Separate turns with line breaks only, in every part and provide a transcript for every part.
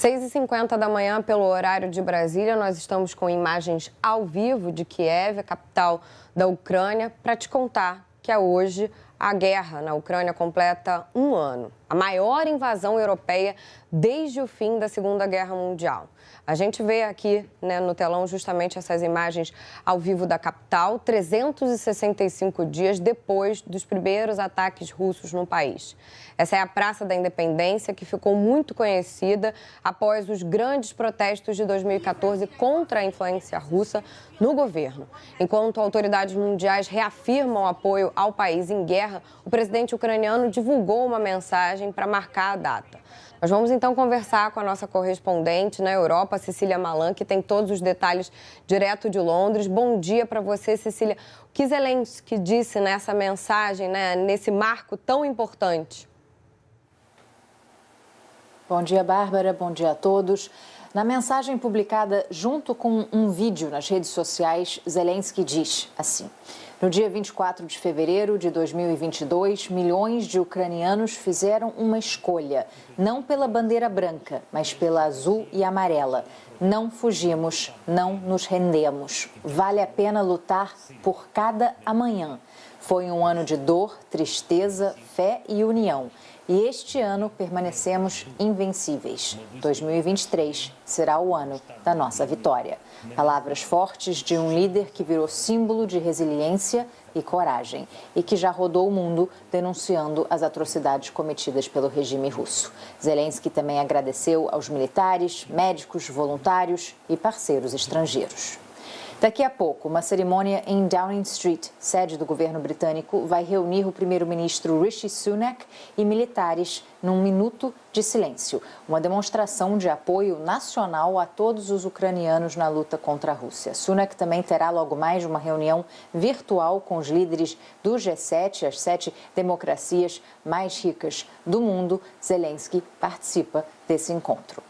6h50 da manhã, pelo horário de Brasília, nós estamos com imagens ao vivo de Kiev, a capital da Ucrânia, para te contar que hoje a guerra na Ucrânia completa um ano. A maior invasão europeia desde o fim da Segunda Guerra Mundial. A gente vê aqui, no telão justamente essas imagens ao vivo da capital, 365 dias depois dos primeiros ataques russos no país. Essa é a Praça da Independência, que ficou muito conhecida após os grandes protestos de 2014 contra a influência russa no governo. Enquanto autoridades mundiais reafirmam o apoio ao país em guerra, o presidente ucraniano divulgou uma mensagem para marcar a data. Nós vamos então conversar com a nossa correspondente na Europa, Cecília Malan, que tem todos os detalhes direto de Londres. Bom dia para você, Cecília. O que Zelensky disse nessa mensagem, nesse marco tão importante?
Bom dia, Bárbara. Bom dia a todos. Na mensagem publicada junto com um vídeo nas redes sociais, Zelensky diz assim: no dia 24 de fevereiro de 2022, milhões de ucranianos fizeram uma escolha, não pela bandeira branca, mas pela azul e amarela. Não fugimos, não nos rendemos. Vale a pena lutar por cada amanhã. Foi um ano de dor, tristeza, fé e união. E este ano permanecemos invencíveis. 2023 será o ano da nossa vitória. Palavras fortes de um líder que virou símbolo de resiliência e coragem e que já rodou o mundo denunciando as atrocidades cometidas pelo regime russo. Zelensky também agradeceu aos militares, médicos, voluntários e parceiros estrangeiros. Daqui a pouco, uma cerimônia em Downing Street, sede do governo britânico, vai reunir o primeiro-ministro Rishi Sunak e militares num minuto de silêncio. Uma demonstração de apoio nacional a todos os ucranianos na luta contra a Rússia. Sunak também terá logo mais uma reunião virtual com os líderes do G7, as 7 democracias mais ricas do mundo. Zelensky participa desse encontro.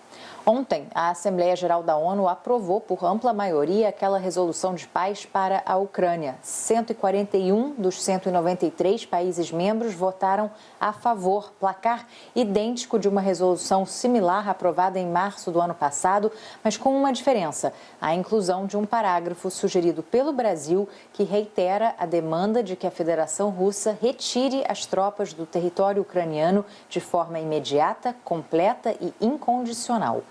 Ontem, a Assembleia Geral da ONU aprovou por ampla maioria aquela resolução de paz para a Ucrânia. 141 dos 193 países membros votaram a favor, placar idêntico de uma resolução similar aprovada em março do ano passado, mas com uma diferença: a inclusão de um parágrafo sugerido pelo Brasil que reitera a demanda de que a Federação Russa retire as tropas do território ucraniano de forma imediata, completa e incondicional.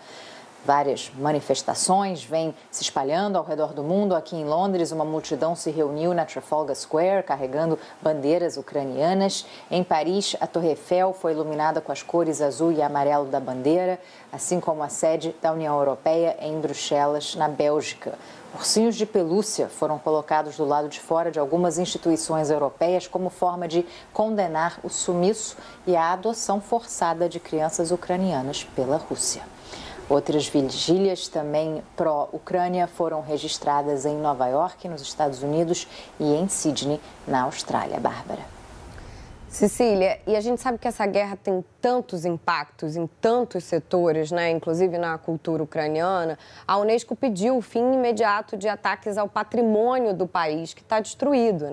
Várias manifestações vêm se espalhando ao redor do mundo. Aqui em Londres, uma multidão se reuniu na Trafalgar Square carregando bandeiras ucranianas. Em Paris, a Torre Eiffel foi iluminada com as cores azul e amarelo da bandeira, assim como a sede da União Europeia em Bruxelas, na Bélgica. Ursinhos de pelúcia foram colocados do lado de fora de algumas instituições europeias como forma de condenar o sumiço e a adoção forçada de crianças ucranianas pela Rússia. Outras vigílias também pró-Ucrânia foram registradas em Nova York, nos Estados Unidos, e em Sydney, na Austrália. Bárbara.
Cecília, e a gente sabe que essa guerra tem tantos impactos em tantos setores, inclusive na cultura ucraniana. A Unesco pediu o fim imediato de ataques ao patrimônio do país, que está destruído,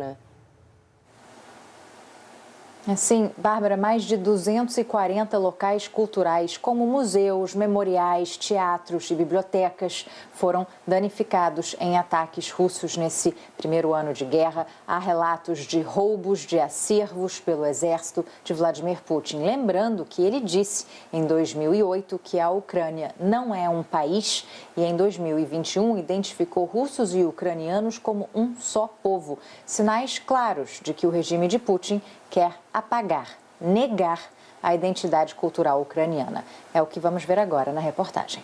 Sim, Bárbara, mais de 240 locais culturais, como museus, memoriais, teatros e bibliotecas, foram danificados em ataques russos nesse primeiro ano de guerra. Há relatos de roubos de acervos pelo exército de Vladimir Putin. Lembrando que ele disse em 2008 que a Ucrânia não é um país e em 2021 identificou russos e ucranianos como um só povo. Sinais claros de que o regime de Putin quer apagar, negar a identidade cultural ucraniana. É o que vamos ver agora na reportagem.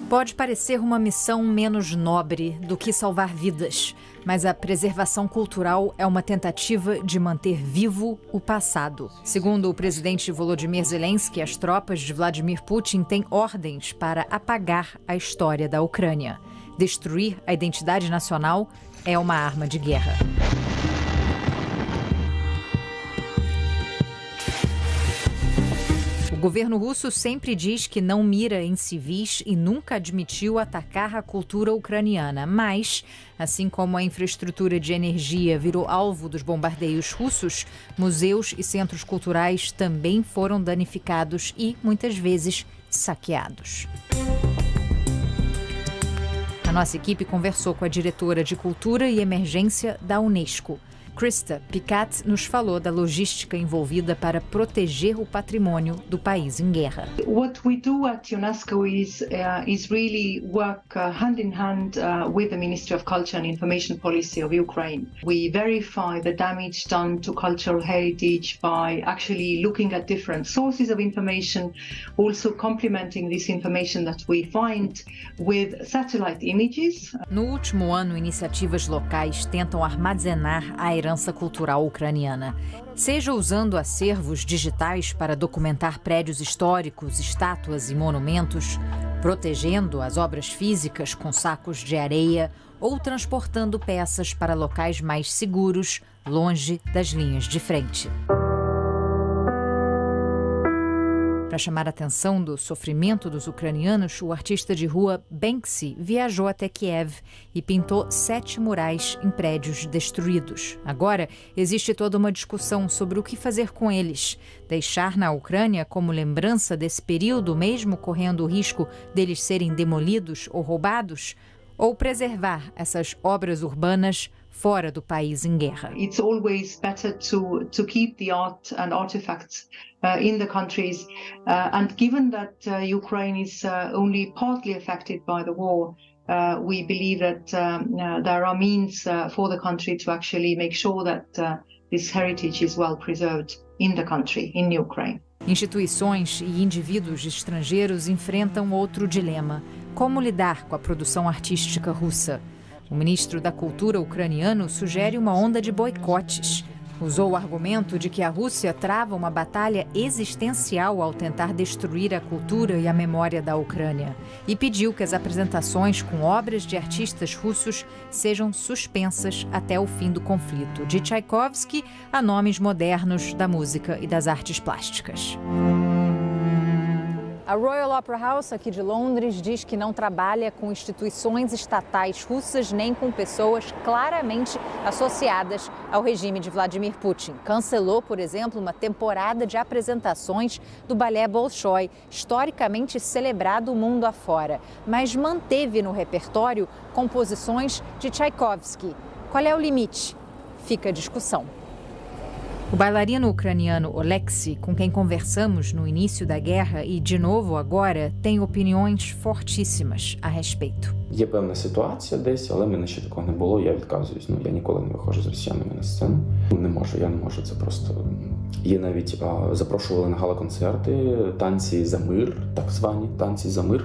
Pode parecer uma missão menos nobre do que salvar vidas, mas a preservação cultural é uma tentativa de manter vivo o passado. Segundo o presidente Volodymyr Zelensky, as tropas de Vladimir Putin têm ordens para apagar a história da Ucrânia. Destruir a identidade nacional é uma arma de guerra. O governo russo sempre diz que não mira em civis e nunca admitiu atacar a cultura ucraniana. Mas, assim como a infraestrutura de energia virou alvo dos bombardeios russos, museus e centros culturais também foram danificados e, muitas vezes, saqueados. A nossa equipe conversou com a diretora de Cultura e Emergência da Unesco. Krista Picat nos falou da logística envolvida para proteger o patrimônio do país em guerra.
What we do at UNESCO is really work hand in hand with the Ministry of Culture and Information Policy of Ukraine. We verify the damage done to cultural heritage by actually looking at different sources of information, also complementing this information that we find with satellite images.
No último ano, iniciativas locais tentam armazenar a herança cultural ucraniana, seja usando acervos digitais para documentar prédios históricos, estátuas e monumentos, protegendo as obras físicas com sacos de areia ou transportando peças para locais mais seguros, longe das linhas de frente. Para chamar a atenção do sofrimento dos ucranianos, o artista de rua Banksy viajou até Kiev e pintou 7 murais em prédios destruídos. Agora, existe toda uma discussão sobre o que fazer com eles. Deixar na Ucrânia como lembrança desse período, mesmo correndo o risco deles serem demolidos ou roubados? Ou preservar essas obras urbanas fora do país em guerra?
It's always better to keep the art and artifacts in the countries, and given that Ukraine is only partly affected by the war, we believe that there are means for the country to actually make sure that this heritage is well preserved in the country, in Ukraine.
Instituições e indivíduos estrangeiros enfrentam outro dilema: como lidar com a produção artística russa? O ministro da Cultura ucraniano sugere uma onda de boicotes. Usou o argumento de que a Rússia trava uma batalha existencial ao tentar destruir a cultura e a memória da Ucrânia. E pediu que as apresentações com obras de artistas russos sejam suspensas até o fim do conflito, de Tchaikovsky a nomes modernos da música e das artes plásticas. A Royal Opera House, aqui de Londres, diz que não trabalha com instituições estatais russas nem com pessoas claramente associadas ao regime de Vladimir Putin. Cancelou, por exemplo, uma temporada de apresentações do balé Bolshoi, historicamente celebrado o mundo afora, mas manteve no repertório composições de Tchaikovsky. Qual é o limite? Fica a discussão. O bailarino ucraniano Oleksiy, com quem conversamos no início da guerra e de novo agora, tem opiniões fortíssimas a respeito.
Є певна ситуація десь, але в мене ще такого не було, я відказуюсь. Я ніколи не виходжу з росіянами на сцену. Я не можу, це просто... Є навіть, запрошували на гала-концерти, танці за мир, так звані танці за мир.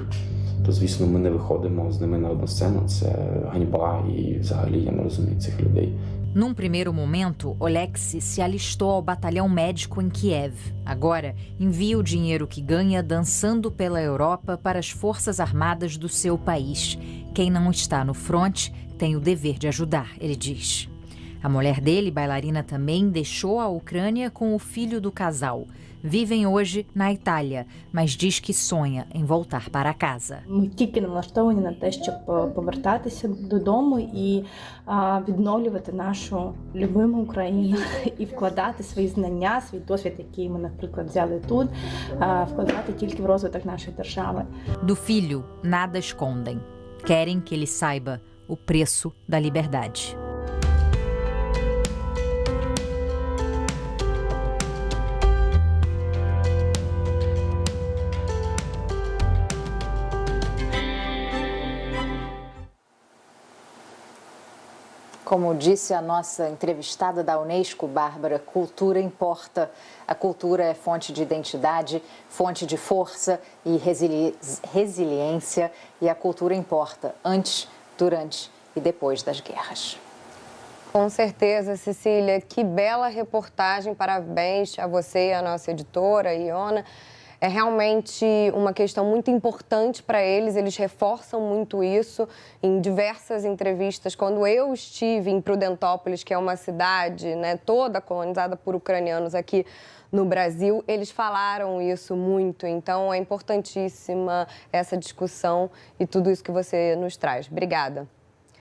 То, звісно, ми не виходимо з ними на одну сцену, це ганьба і взагалі я не розумію цих людей.
Num primeiro momento, Oleksiy se alistou ao batalhão médico em Kiev. Agora, envia o dinheiro que ganha dançando pela Europa para as forças armadas do seu país. Quem não está no fronte tem o dever de ajudar, ele diz. A mulher dele, bailarina também, deixou a Ucrânia com o filho do casal. Vivem hoje na Itália, mas diz que sonha em voltar para casa.
Ми тільки налаштовані на те, щоб повертатися додому і відновлювати нашу любиму Україну і вкладати свої знання, свій досвід, який ми, наприклад, взяли тут, вкладати тільки в розвиток нашої держави.
Do filho, nada escondem. Querem que ele saiba o preço da liberdade.
Como disse a nossa entrevistada da Unesco, Bárbara, cultura importa. A cultura é fonte de identidade, fonte de força e resiliência. E a cultura importa antes, durante e depois das guerras.
Com certeza, Cecília. Que bela reportagem. Parabéns a você e a nossa editora, Iona. É realmente uma questão muito importante para eles, eles reforçam muito isso em diversas entrevistas. Quando eu estive em Prudentópolis, que é uma cidade, né, toda colonizada por ucranianos aqui no Brasil, eles falaram isso muito. Então, é importantíssima essa discussão e tudo isso que você nos traz. Obrigada.